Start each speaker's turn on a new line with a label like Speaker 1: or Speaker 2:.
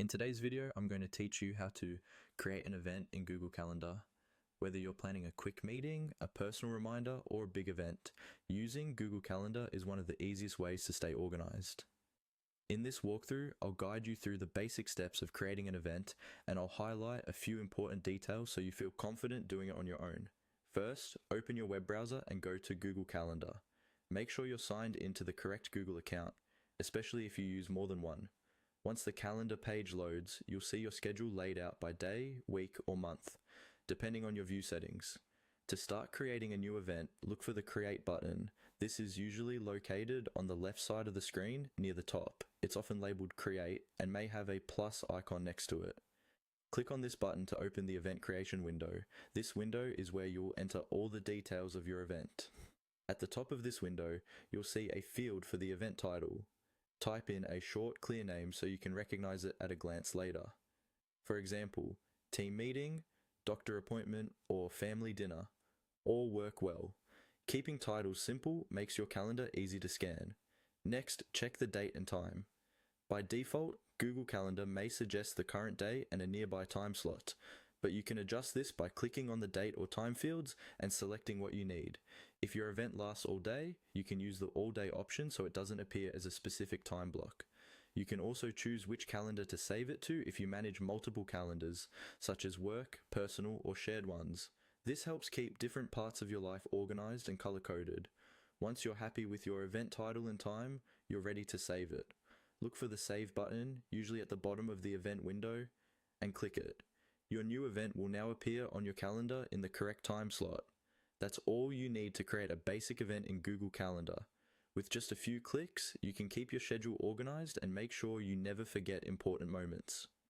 Speaker 1: In today's video, I'm going to teach you how to create an event in Google Calendar. Whether you're planning a quick meeting, a personal reminder, or a big event, using Google Calendar is one of the easiest ways to stay organized. In this walkthrough, I'll guide you through the basic steps of creating an event, and I'll highlight a few important details so you feel confident doing it on your own. First, open your web browser and go to Google Calendar. Make sure you're signed into the correct Google account, especially if you use more than one. Once the calendar page loads, you'll see your schedule laid out by day, week, or month, depending on your view settings. To start creating a new event, look for the Create button. This is usually located on the left side of the screen near the top. It's often labeled Create and may have a plus icon next to it. Click on this button to open the event creation window. This window is where you'll enter all the details of your event. At the top of this window, you'll see a field for the event title. Type in a short, clear name so you can recognize it at a glance later. For example, team meeting, doctor appointment, or family dinner. All work well. Keeping titles simple makes your calendar easy to scan. Next, check the date and time. By default, Google Calendar may suggest the current day and a nearby time slot, but you can adjust this by clicking on the date or time fields and selecting what you need. If your event lasts all day, you can use the all day option so it doesn't appear as a specific time block. You can also choose which calendar to save it to if you manage multiple calendars, such as work, personal, or shared ones. This helps keep different parts of your life organized and color-coded. Once you're happy with your event title and time, you're ready to save it. Look for the Save button, usually at the bottom of the event window, and click it. Your new event will now appear on your calendar in the correct time slot. That's all you need to create a basic event in Google Calendar. With just a few clicks, you can keep your schedule organized and make sure you never forget important moments.